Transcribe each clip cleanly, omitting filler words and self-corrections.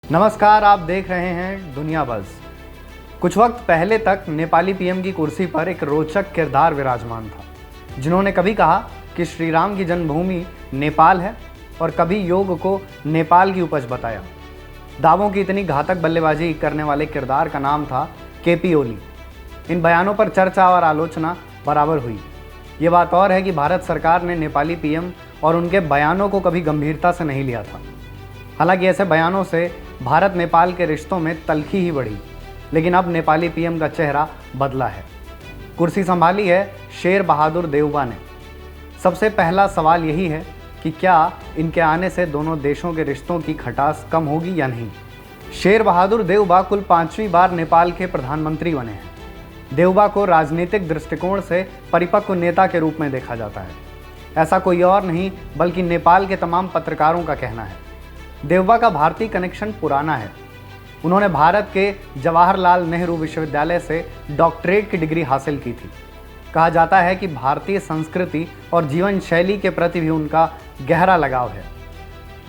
नमस्कार, आप देख रहे हैं दुनिया बज़। कुछ वक्त पहले तक नेपाली पीएम की कुर्सी पर एक रोचक किरदार विराजमान था, जिन्होंने कभी कहा कि श्री राम की जन्मभूमि नेपाल है और कभी योग को नेपाल की उपज बताया। दावों की इतनी घातक बल्लेबाजी करने वाले किरदार का नाम था केपी ओली। इन बयानों पर चर्चा और आलोचना बराबर हुई। ये बात और है कि भारत सरकार ने नेपाली पीएम और उनके बयानों को कभी गंभीरता से नहीं लिया था। हालांकि ऐसे बयानों से भारत नेपाल के रिश्तों में तल्खी ही बढ़ी, लेकिन अब नेपाली पीएम का चेहरा बदला है। कुर्सी संभाली है शेर बहादुर देउबा ने। सबसे पहला सवाल यही है कि क्या इनके आने से दोनों देशों के रिश्तों की खटास कम होगी या नहीं। शेर बहादुर देउबा कुल 5वीं बार नेपाल के प्रधानमंत्री बने हैं। देउबा को राजनीतिक दृष्टिकोण से परिपक्व नेता के रूप में देखा जाता है। ऐसा कोई और नहीं बल्कि नेपाल के तमाम पत्रकारों का कहना है। देउबा का भारतीय कनेक्शन पुराना है। उन्होंने भारत के जवाहरलाल नेहरू विश्वविद्यालय से डॉक्टरेट की डिग्री हासिल की थी। कहा जाता है कि भारतीय संस्कृति और जीवन शैली के प्रति भी उनका गहरा लगाव है।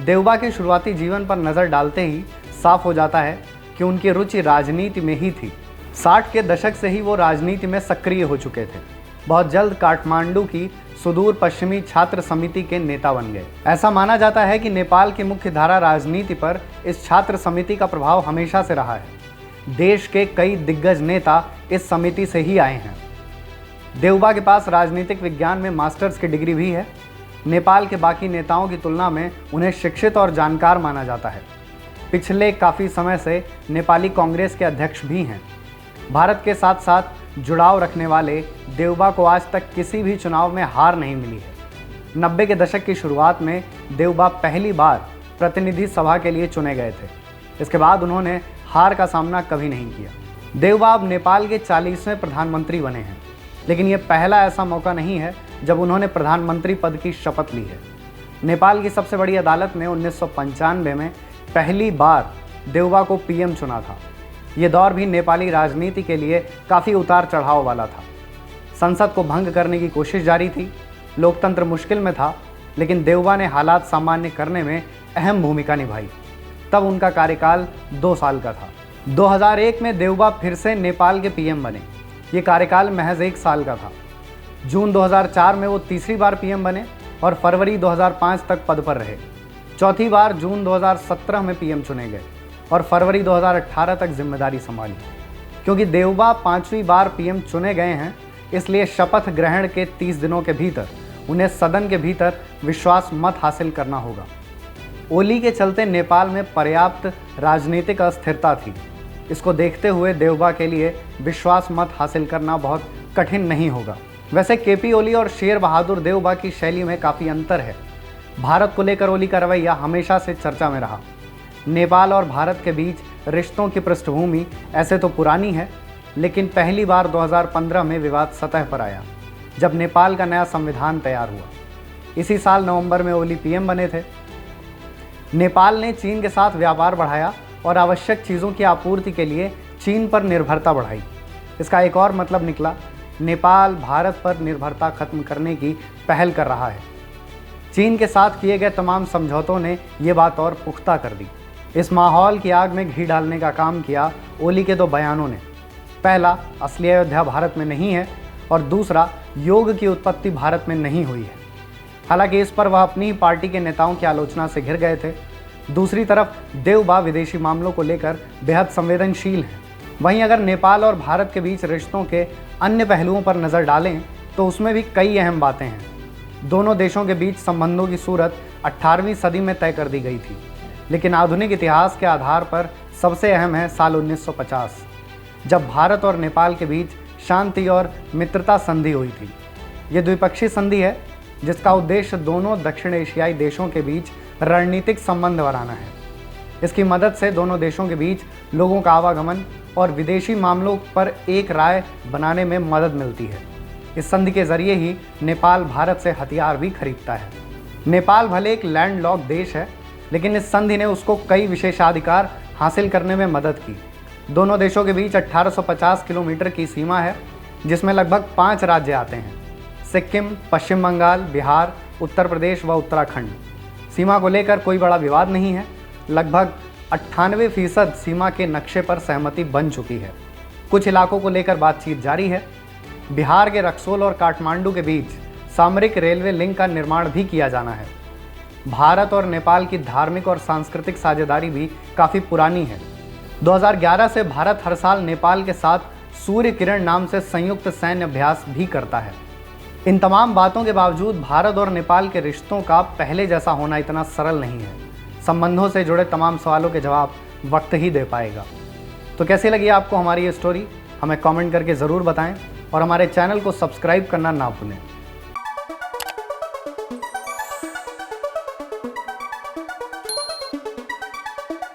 देउबा के शुरुआती जीवन पर नज़र डालते ही साफ हो जाता है कि उनकी रुचि राजनीति में ही थी। 60 के दशक से ही वो राजनीति में सक्रिय हो चुके थे। बहुत जल्द काठमांडू की सुदूर पश्चिमी छात्र समिति के नेता बन गए। ऐसा माना जाता है कि नेपाल की मुख्य धारा राजनीति पर इस छात्र समिति का प्रभाव हमेशा से रहा है। देश के कई दिग्गज नेता इस समिति से ही आए हैं। देउबा के पास राजनीतिक विज्ञान में मास्टर्स की डिग्री भी है। नेपाल के बाकी नेताओं की तुलना में उन्हें शिक्षित और जानकार माना जाता है। पिछले काफ़ी समय से नेपाली कांग्रेस के अध्यक्ष भी हैं। भारत के साथ साथ जुड़ाव रखने वाले देउबा को आज तक किसी भी चुनाव में हार नहीं मिली है। 90 के दशक की शुरुआत में देउबा पहली बार प्रतिनिधि सभा के लिए चुने गए थे। इसके बाद उन्होंने हार का सामना कभी नहीं किया। देउबा अब नेपाल के 40वें प्रधानमंत्री बने हैं, लेकिन ये पहला ऐसा मौका नहीं है जब उन्होंने प्रधानमंत्री पद की शपथ ली है। नेपाल की सबसे बड़ी अदालत ने 1995 में पहली बार देउबा को पीएम चुना था। ये दौर भी नेपाली राजनीति के लिए काफ़ी उतार चढ़ाव वाला था। संसद को भंग करने की कोशिश जारी थी। लोकतंत्र मुश्किल में था, लेकिन देउबा ने हालात सामान्य करने में अहम भूमिका निभाई। तब उनका कार्यकाल 2 साल का था। 2001 में देउबा फिर से नेपाल के पीएम बने। ये कार्यकाल महज 1 साल का था। जून 2004 में वो तीसरी बार पीएम बने और फरवरी 2005 तक पद पर रहे। चौथी बार जून 2017 में पीएम चुने गए और फरवरी 2018 तक जिम्मेदारी संभाली। क्योंकि देउबा 5वीं बार पीएम चुने गए हैं, इसलिए शपथ ग्रहण के 30 दिनों के भीतर उन्हें सदन के भीतर विश्वास मत हासिल करना होगा। ओली के चलते नेपाल में पर्याप्त राजनीतिक अस्थिरता थी। इसको देखते हुए देउबा के लिए विश्वास मत हासिल करना बहुत कठिन नहीं होगा। वैसे केपी ओली और शेर बहादुर देउबा की शैली में काफ़ी अंतर है। भारत को लेकर ओली का रवैया हमेशा से चर्चा में रहा। नेपाल और भारत के बीच रिश्तों की पृष्ठभूमि ऐसे तो पुरानी है, लेकिन पहली बार 2015 में विवाद सतह पर आया, जब नेपाल का नया संविधान तैयार हुआ। इसी साल नवंबर में ओली पीएम बने थे। नेपाल ने चीन के साथ व्यापार बढ़ाया और आवश्यक चीज़ों की आपूर्ति के लिए चीन पर निर्भरता बढ़ाई। इसका एक और मतलब निकला, नेपाल भारत पर निर्भरता खत्म करने की पहल कर रहा है। चीन के साथ किए गए तमाम समझौतों ने ये बात और पुख्ता कर दी। इस माहौल की आग में घी डालने का काम किया ओली के 2 बयानों ने। पहला, असली अयोध्या भारत में नहीं है, और दूसरा, योग की उत्पत्ति भारत में नहीं हुई है। हालांकि इस पर वह अपनी ही पार्टी के नेताओं की आलोचना से घिर गए थे। दूसरी तरफ देउबा विदेशी मामलों को लेकर बेहद संवेदनशील हैं। वहीं अगर नेपाल और भारत के बीच रिश्तों के अन्य पहलुओं पर नज़र डालें तो उसमें भी कई अहम बातें हैं। दोनों देशों के बीच संबंधों की सूरत 18वीं सदी में तय कर दी गई थी, लेकिन आधुनिक इतिहास के आधार पर सबसे अहम है साल 1950, जब भारत और नेपाल के बीच शांति और मित्रता संधि हुई थी। ये द्विपक्षीय संधि है जिसका उद्देश्य दोनों दक्षिण एशियाई देशों के बीच रणनीतिक संबंध बनाना है। इसकी मदद से दोनों देशों के बीच लोगों का आवागमन और विदेशी मामलों पर एक राय बनाने में मदद मिलती है। इस संधि के जरिए ही नेपाल भारत से हथियार भी खरीदता है। नेपाल भले एक लैंडलॉक देश है, लेकिन इस संधि ने उसको कई विशेषाधिकार हासिल करने में मदद की। दोनों देशों के बीच 1850 किलोमीटर की सीमा है, जिसमें लगभग 5 राज्य आते हैं: सिक्किम, पश्चिम बंगाल, बिहार, उत्तर प्रदेश व उत्तराखंड। सीमा को लेकर कोई बड़ा विवाद नहीं है। लगभग 98% सीमा के नक्शे पर सहमति बन चुकी है। कुछ इलाकों को लेकर बातचीत जारी है। बिहार के रक्सौल और काठमांडू के बीच सामरिक रेलवे लिंक का निर्माण भी किया जाना है। भारत और नेपाल की धार्मिक और सांस्कृतिक साझेदारी भी काफ़ी पुरानी है। 2011 से भारत हर साल नेपाल के साथ सूर्य किरण नाम से संयुक्त सैन्य अभ्यास भी करता है। इन तमाम बातों के बावजूद भारत और नेपाल के रिश्तों का पहले जैसा होना इतना सरल नहीं है। संबंधों से जुड़े तमाम सवालों के जवाब वक्त ही दे पाएगा। तो कैसी लगी आपको हमारी ये स्टोरी, हमें कमेंट करके ज़रूर बताएं और हमारे चैनल को सब्सक्राइब करना ना भूलें।